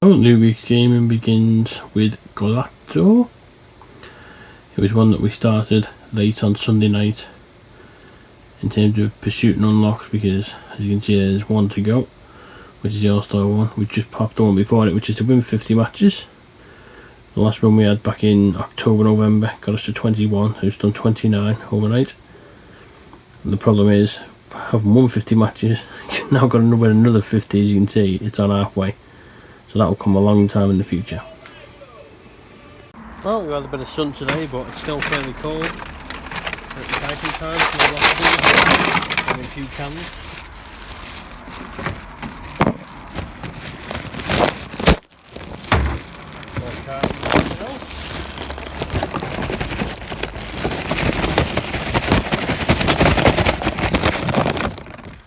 New week's gaming begins with Golazzo. It was one that we started late on Sunday night in terms of pursuit and unlocks, because as you can see there's one to go, which is the All-Star one. We just popped the one before it, which is to win 50 matches. The last one we had back in October, November got us to 21, so it's done 29 overnight. And the problem is, having won 50 matches, you've now got to win another 50. As you can see, it's on halfway, so that will come a long time in the future. Well, we've had a bit of sun today, but it's still fairly cold. It's exciting time, so a lot to do. Having a few cans. More cards and everything else.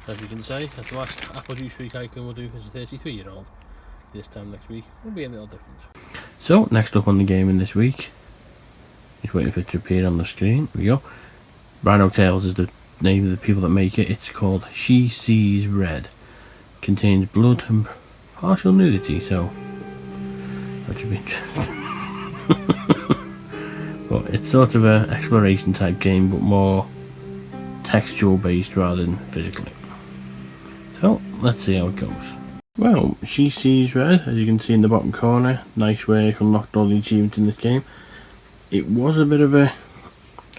As you can see, that's the last apple juice recycling we'll do as a 33-year-old. This time next week will be a little different. So, next up on the gaming this week, just waiting for it to appear on the screen. Here we go. Rhino Tales is the name of the people that make it. It's called She Sees Red. Contains blood and partial nudity, so that should be interesting. But it's sort of an exploration type game, but more textual based rather than physically. So, let's see how it goes. Well, She Sees Red, as you can see in the bottom corner. Nice work, unlocked all the achievements in this game. It was a bit of a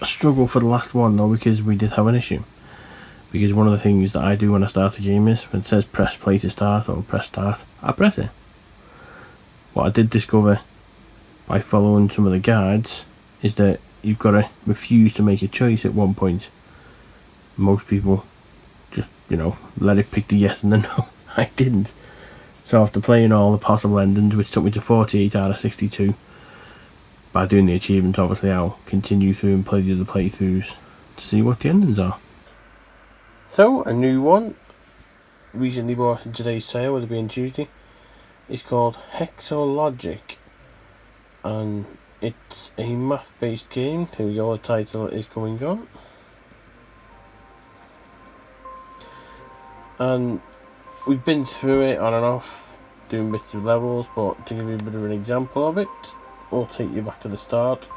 struggle for the last one though, because we did have an issue. Because one of the things that I do when I start a game is, when it says press play to start or press start, I press it. What I did discover by following some of the guides is that you've got to refuse to make a choice at one point. Most people just, let it pick the yes and the no. I didn't. So after playing all the possible endings, which took me to 48 out of 62, by doing the achievements, obviously I'll continue through and play the other playthroughs to see what the endings are. So, a new one, recently bought in today's sale, with it being Tuesday, is called Hexologic, and it's a math-based game. Here we go, the title is going on. And we've been through it on and off, doing bits of levels, but to give you a bit of an example of it, we'll take you back to the start.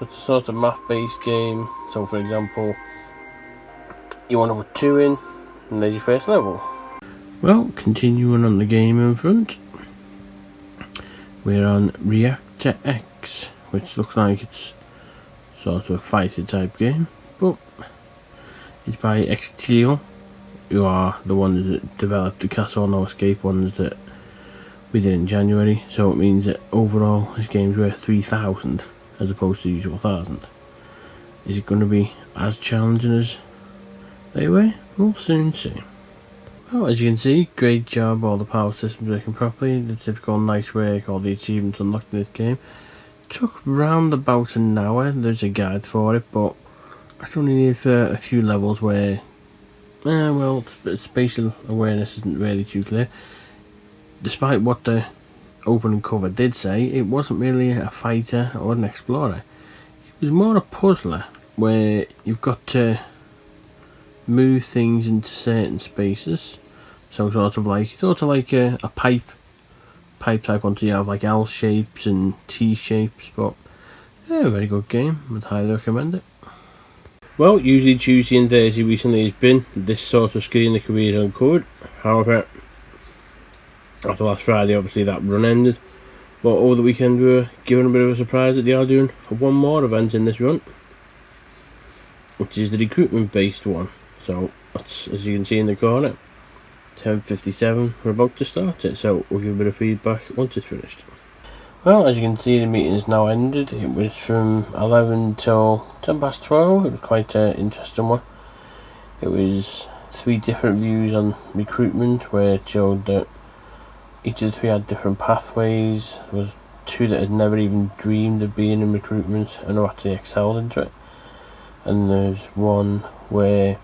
It's a sort of math-based game. So for example, you want to put 2 in, and there's your first level. Well, continuing on the game in front, we're on Reactor X, which looks like it's sort of a fighter type game, but it's by Extilio, who are the ones that developed the Castle No Escape ones that we did in January. So it means that overall this game's worth 3,000 as opposed to the usual 1,000. Is it going to be as challenging as they were? We'll soon see. Well, as you can see, great job, all the power systems working properly, the typical nice work, all the achievements unlocked in this game. Took round about an hour. There's a guide for it, but it's only needed for a few levels where spatial awareness isn't really too clear. Despite what the opening cover did say, it wasn't really a fighter or an explorer. It was more a puzzler, where you've got to move things into certain spaces. So sort of like a pipe type one, so you have like L shapes and T shapes, but yeah, a very good game. I'd highly recommend it. Well, usually Tuesday and Thursday recently has been this sort of screen that can be uncovered. However, after last Friday, obviously that run ended. But over the weekend we were given a bit of a surprise that they are doing one more event in this run, which is the recruitment based one. So that's, as you can see in the corner, 10:57, we're about to start it, so we'll give a bit of feedback once it's finished. Well, as you can see, the meeting is now ended. It was from 11 till 12. It was quite an interesting one. It was 3 different views on recruitment, where it showed that each of the 3 had different pathways. There was 2 that had never even dreamed of being in recruitment and who actually excelled into it. And there's one where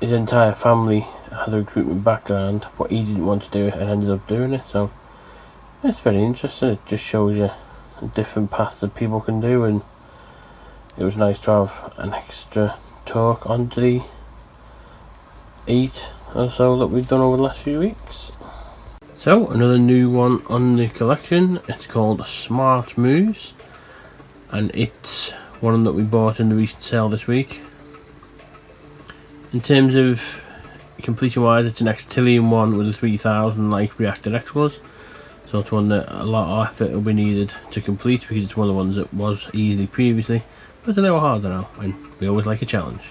his entire family had a recruitment background, but he didn't want to do it and ended up doing it. So it's very interesting. It just shows you a different path that people can do, and it was nice to have an extra talk onto the 8 or so that we've done over the last few weeks. So So another new one on the collection, it's called Smart Moves, and it's one that we bought in the recent sale this week. In terms of completion wise, it's an Xtillion one with a 3000 like Reactor X was, so it's one that a lot of effort will be needed to complete because it's one of the ones that was easy previously, but it's a little harder now, and we always like a challenge.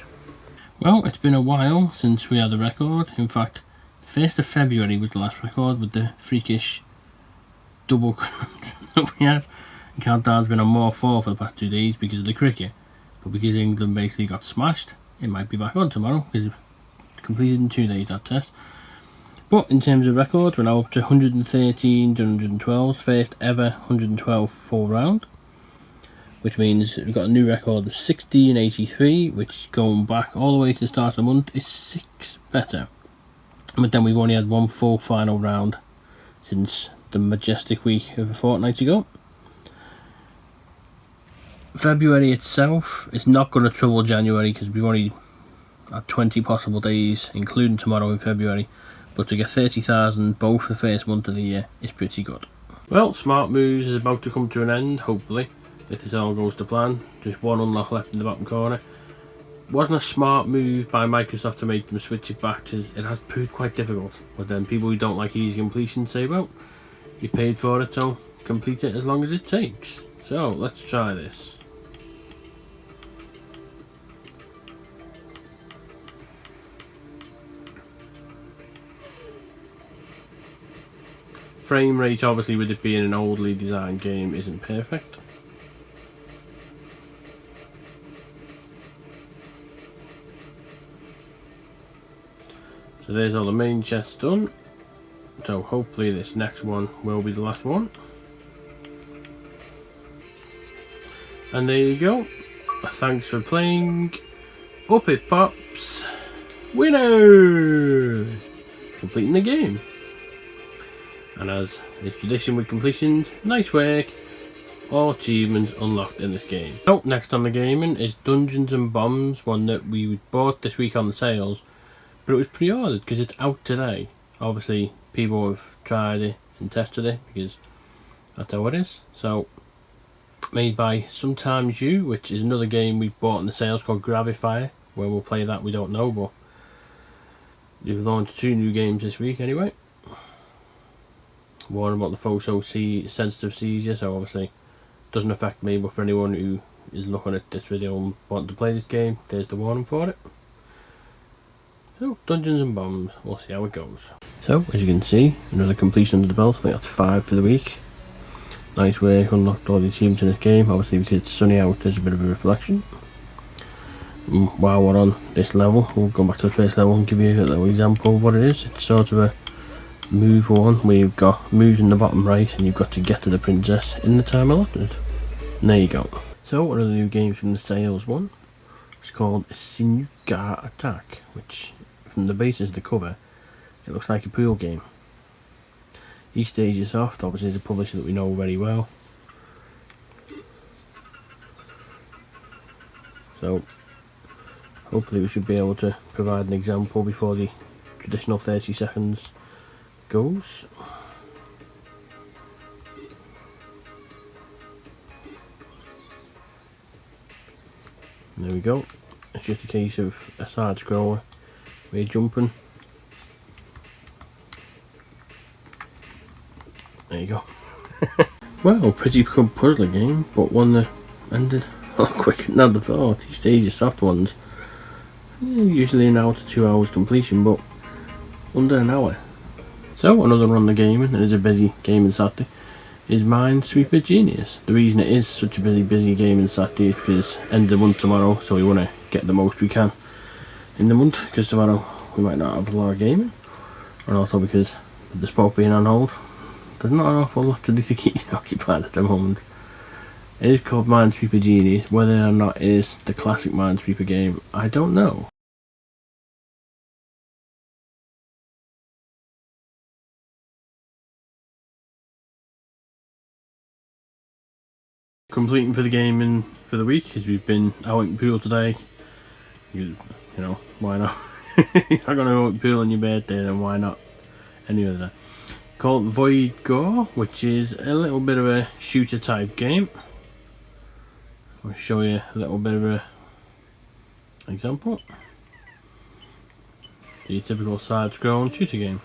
Well, it's been a while since we had the record. In fact, 1st of February was the last record with the freakish double that we had. And countdown's been on more 4 for the past 2 days because of the cricket, but because England basically got smashed, it might be back on tomorrow because it's completed in 2 days, that test. But in terms of records, we're now up to 113 to 112, first ever 112 full round, which means we've got a new record of 1683, which going back all the way to the start of the month is 6 better. But then we've only had one full final round since the majestic week of a fortnight ago. February itself is not going to trouble January because we've only had 20 possible days, including tomorrow in February. But to get 30,000 both the first month of the year is pretty good. Well, Smart Moves is about to come to an end, hopefully, if this all goes to plan. Just one unlock left in the bottom corner. Wasn't a smart move by Microsoft to make them switch it back, because it has proved quite difficult. But then people who don't like easy completion say, well, you paid for it, so complete it as long as it takes. So let's try this. Frame rate, obviously with it being an oldly designed game, isn't perfect. So there's all the main chests done, so hopefully this next one will be the last one. And there you go, thanks for playing, up it pops, winner! Completing the game. And as is tradition with completions, nice work, all achievements unlocked in this game. So next on the gaming is Dungeons and Bombs, one that we bought this week on the sales. But it was pre-ordered because it's out today. Obviously people have tried it and tested it because that's how it is. So made by Sometimes You, which is another game we bought in the sales called Gravifier. When we'll play that we don't know, but they've launched 2 new games this week anyway. One about the photo sensitive seizure, so obviously doesn't affect me, but for anyone who is looking at this video and wanting to play this game, there's the warning for it. So, Dungeons and Bombs, we'll see how it goes. So, as you can see, another completion under the belt. I think that's 5 for the week. Nice work, unlocked all the achievements in this game. Obviously because it's sunny out, there's a bit of a reflection. While we're on this level, we'll go back to the first level and give you a little example of what it is. It's sort of a move one where you've got moves in the bottom right and you've got to get to the princess in the time allotted. And there you go. So, one of the new games from the sales one, it's called Sinuka Attack, which from the basis of the cover, it looks like a pool game. Each stage is soft, obviously is a publisher that we know very well. So hopefully we should be able to provide an example before the traditional 30 seconds goes. There we go. It's just a case of a side scroller. We're jumping. There you go. Well, pretty good puzzler game, but one that ended a lot quicker than I thought. These stages, soft ones, usually an hour to 2 hours completion, but under an hour. So another one on the gaming, and it's a busy gaming Saturday, is Minesweeper Genius. The reason it is such a busy gaming Saturday is because end of the month tomorrow, so we want to get the most we can in the month, because tomorrow we might not have a lot of gaming, and also because with the sport being on hold, there's not an awful lot to do to keep you occupied at the moment. It is called Minesweeper Genius. Whether or not it is the classic Minesweeper game, I don't know. Completing for the gaming for the week, because we've been out in the pool today. You know, why not? You're not going to go out in the pool on your birthday, then why not any other day? called Void Go, which is a little bit of a shooter type game. I'll show you a little bit of a example. The typical side-scrolling shooter game.